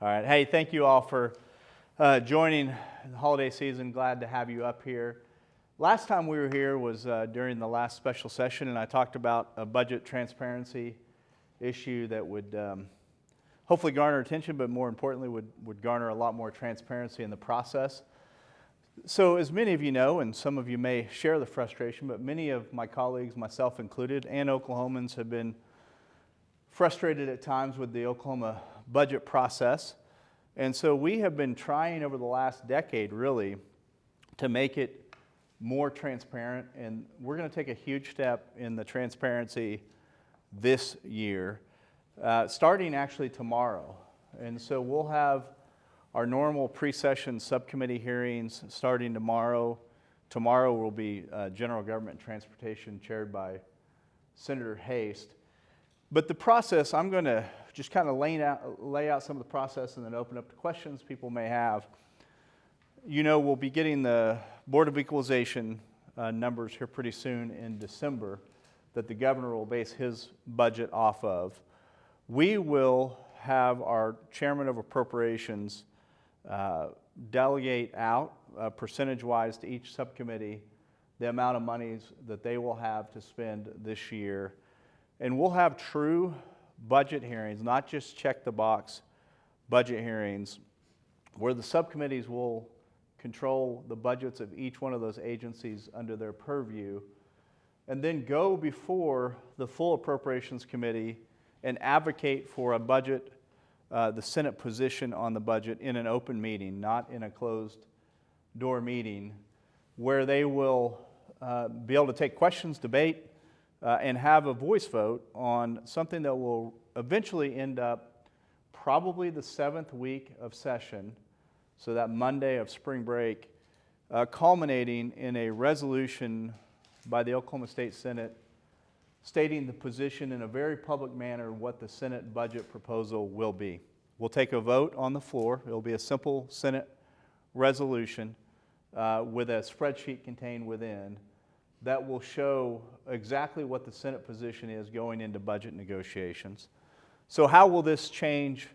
All right. Hey, thank you all for joining the holiday season. Glad to have you up here. Last time we were here was during the last special session, and I talked about a budget transparency issue that would hopefully garner attention, but more importantly would garner a lot more transparency in the process. So as many of you know, and some of you may share the frustration, but many of my colleagues, myself included, and Oklahomans have been frustrated at times with the Oklahoma budget process. And so we have been trying over the last decade really to make it more transparent, and we're going to take a huge step in the transparency this year, starting actually tomorrow. And so we'll have our normal pre-session subcommittee hearings starting tomorrow. Tomorrow will be General Government and Transportation chaired by Senator Haste. But the process, I'm going to just kind of lay out some of the process and then open up to questions people may have. You know, we'll be getting the Board of Equalization numbers here pretty soon in December that the governor will base his budget off of. We will have our chairman of appropriations delegate out percentage-wise to each subcommittee the amount of monies that they will have to spend this year. And we'll have true budget hearings, not just check-the-box budget hearings, where the subcommittees will control the budgets of each one of those agencies under their purview, and then go before the full Appropriations Committee and advocate for a budget, the Senate position on the budget in an open meeting, not in a closed-door meeting, where they will be able to take questions, debate, and have a voice vote on something that will eventually end up probably the 7th week of session, so that Monday of spring break, culminating in a resolution by the Oklahoma State Senate stating the position in a very public manner what the Senate budget proposal will be. We'll take a vote on the floor. It'll be a simple Senate resolution with a spreadsheet contained within that will show exactly what the Senate position is going into budget negotiations. So how will this change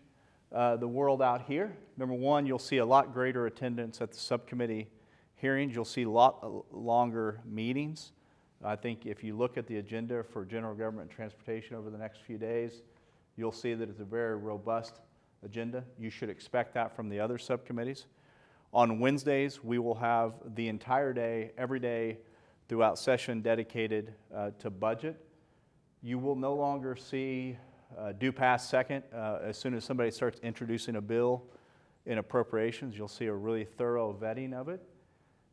the world out here? Number one, you'll see a lot greater attendance at the subcommittee hearings. You'll see a lot longer meetings. I think if you look at the agenda for General Government and Transportation over the next few days, you'll see that it's a very robust agenda. You should expect that from the other subcommittees. On Wednesdays, we will have the entire day, every day, throughout session dedicated to budget. You will no longer see due pass second. As soon as somebody starts introducing a bill in appropriations, you'll see a really thorough vetting of it.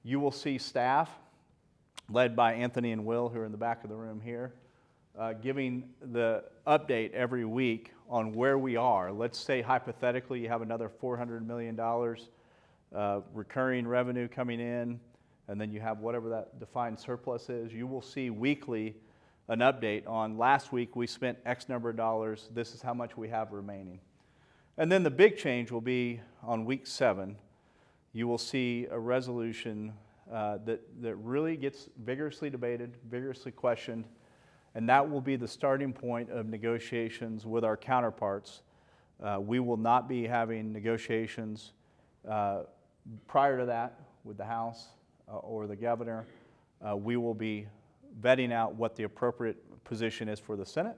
You will see staff, led by Anthony and Will, who are in the back of the room here, giving the update every week on where we are. Let's say hypothetically you have another $400 million recurring revenue coming in, and then you have whatever that defined surplus is. You will see weekly an update on last week we spent X number of dollars, this is how much we have remaining. And then the big change will be on week 7. You will see a resolution that really gets vigorously debated, vigorously questioned, and that will be the starting point of negotiations with our counterparts. We will not be having negotiations prior to that with the House or the governor. We will be vetting out what the appropriate position is for the Senate,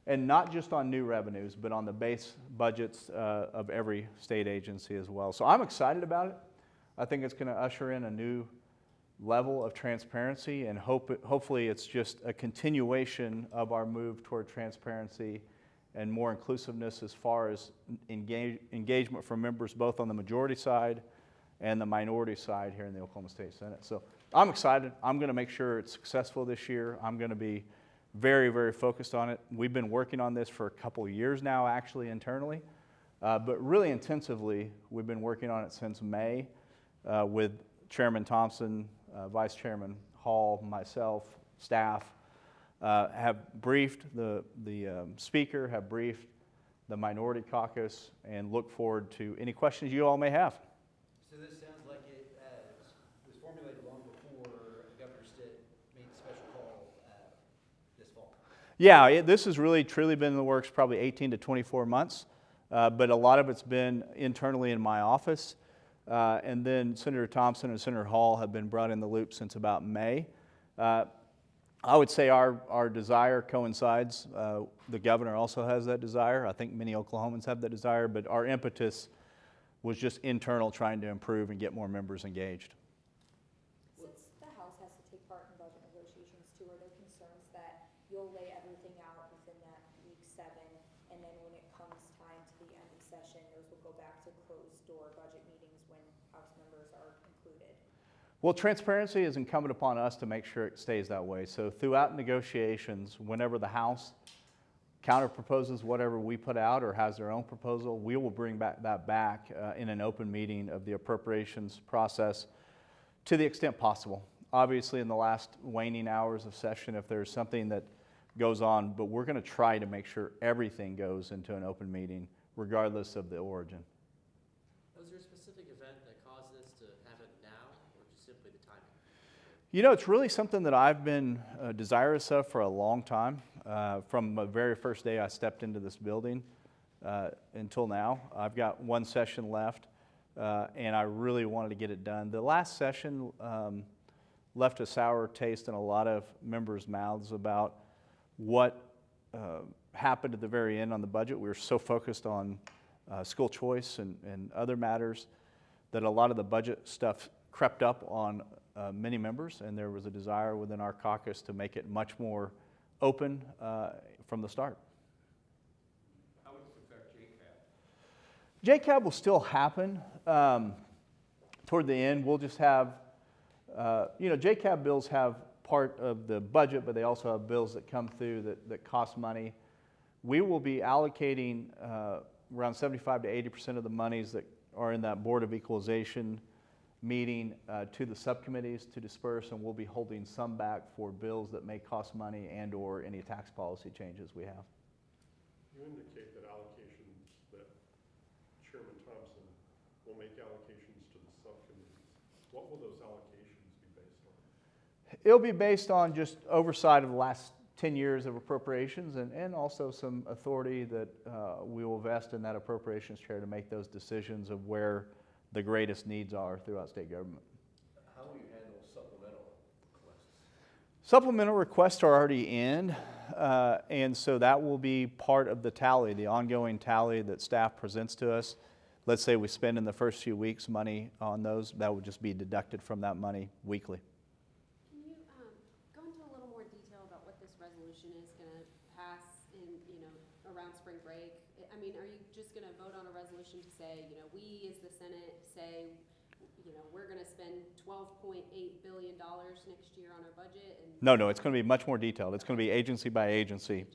and not just on new revenues, but on the base budgets of every state agency as well. So I'm excited about it. I think it's going to usher in a new level of transparency, and hopefully it's just a continuation of our move toward transparency and more inclusiveness as far as engagement from members both on the majority side and the minority side here in the Oklahoma State Senate. So I'm excited. I'm going to make sure it's successful this year. I'm going to be very, very focused on it. We've been working on this for a couple of years now, actually, internally. But really intensively, we've been working on it since May with Chairman Thompson, Vice Chairman Hall, myself, staff, have briefed the speaker, have briefed the minority caucus, and look forward to any questions you all may have. So this sounds like it was formulated long before Governor Stitt made the special call this fall. Yeah, this has really truly been in the works probably 18 to 24 months. But a lot of it's been internally in my office. And then Senator Thompson and Senator Hall have been brought in the loop since about May. I would say our desire coincides. The governor also has that desire. I think many Oklahomans have that desire, but our impetus was just internal, trying to improve and get more members engaged. Since the House has to take part in budget negotiations too, are there concerns that you'll lay everything out within that week 7, and then when it comes time to the end of session, those will go back to closed-door budget meetings when House members are included? Well, transparency is incumbent upon us to make sure it stays that way. So throughout negotiations, whenever the House counter-proposes whatever we put out or has their own proposal, we will bring that back in an open meeting of the appropriations process to the extent possible. Obviously, in the last waning hours of session, if there's something that goes on, but we're going to try to make sure everything goes into an open meeting, regardless of the origin. Was there a specific event that caused this to happen now, or just simply the timing? You know, it's really something that I've been desirous of for a long time. From the very first day I stepped into this building until now. I've got one session left, and I really wanted to get it done. The last session left a sour taste in a lot of members' mouths about what happened at the very end on the budget. We were so focused on school choice and other matters that a lot of the budget stuff crept up on many members, and there was a desire within our caucus to make it much more open from the start. How would this affect JCAB? JCAB will still happen. Toward the end, we'll just have, JCAB bills have part of the budget, but they also have bills that come through that cost money. We will be allocating around 75 to 80% of the monies that are in that Board of Equalization meeting to the subcommittees to disperse, and we'll be holding some back for bills that may cost money and or any tax policy changes we have. You indicate that allocations, that Chairman Thompson will make allocations to the subcommittees. What will those allocations be based on? It'll be based on just oversight of the last 10 years of appropriations and also some authority that we will vest in that appropriations chair to make those decisions of where the greatest needs are throughout state government. How will you handle supplemental requests? Supplemental requests are already in, and so that will be part of the tally, the ongoing tally that staff presents to us. Let's say we spend in the first few weeks money on those, that would just be deducted from that money weekly. Can you go into a little more detail about what this resolution is going to pass in, around spring break? I mean, are you just going to vote on a resolution to say, we as the Senate say, we're going to spend $12.8 billion next year on our budget? And No, it's going to be much more detailed. It's going to be agency by agency.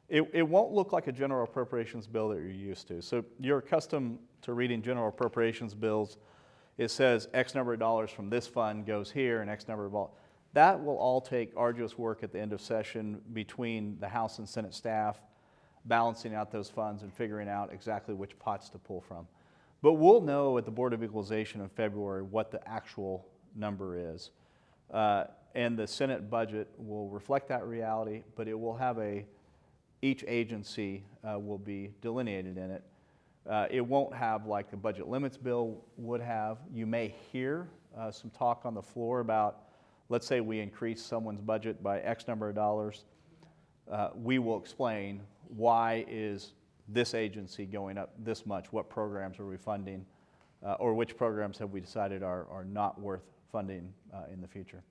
It won't look like a general appropriations bill that you're used to. So you're accustomed to reading general appropriations bills. It says X number of dollars from this fund goes here and X number of dollars. That will all take arduous work at the end of session between the House and Senate staff, balancing out those funds and figuring out exactly which pots to pull from. But we'll know at the Board of Equalization in February what the actual number is. And the Senate budget will reflect that reality, but it will have each agency will be delineated in it. It won't have like the budget limits bill would have. You may hear some talk on the floor about, let's say we increase someone's budget by X number of dollars. We will explain why is this agency going up this much, what programs are we funding, or which programs have we decided are not worth funding in the future.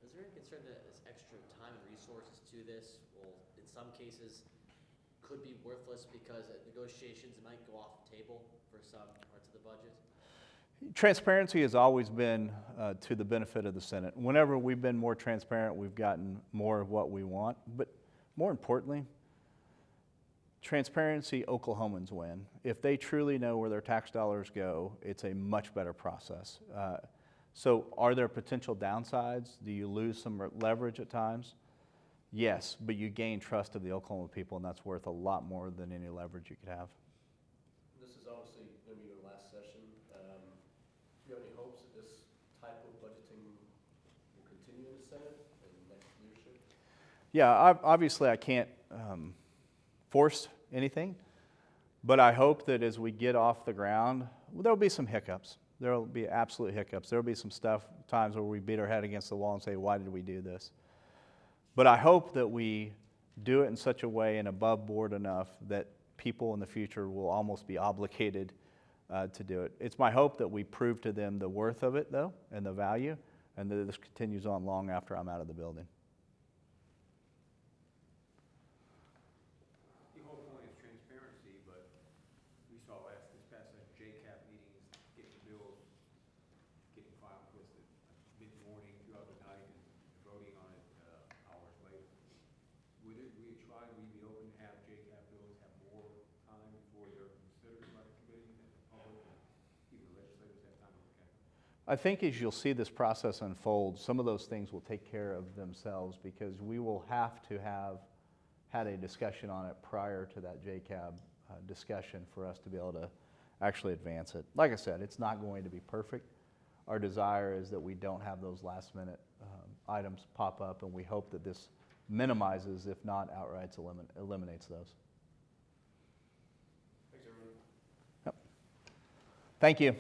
Is there any concern that this extra time and resources to this will, in some cases, could be worthless because at negotiations it might go off the table for some parts of the budget? Transparency has always been to the benefit of the Senate. Whenever we've been more transparent, we've gotten more of what we want. But more importantly, transparency, Oklahomans win. If they truly know where their tax dollars go, it's a much better process. So are there potential downsides? Do you lose some leverage at times? Yes, but you gain trust of the Oklahoma people, and that's worth a lot more than any leverage you could have. This is obviously going to be your last session. Do you have any hopes that this type of budgeting will continue in the Senate and next leadership? Yeah, obviously I can't force anything, But I hope that as we get off the ground, well, there'll be some hiccups. There'll be absolute hiccups. There'll be some times where we beat our head against the wall and say, why did we do this? But I hope that we do it in such a way and above board enough that people in the future will almost be obligated to do it. It's my hope that we prove to them the worth of it, though, and the value, and that this continues on long after I'm out of the building. The whole point is transparency, but we saw this past JCAP meetings, getting bills, getting filed with it mid-morning throughout the night and voting on it hours later. Would we try, we'd be open to have JCAP bills have more time before they're considered by the committee and the public, and even the legislators have time to look at them? I think as you'll see this process unfold, some of those things will take care of themselves because we will have to have had a discussion on it prior to that JCAB discussion for us to be able to actually advance it. Like I said, it's not going to be perfect. Our desire is that we don't have those last minute items pop up, and we hope that this minimizes, if not outright eliminates those. Thanks, everyone. Thank you.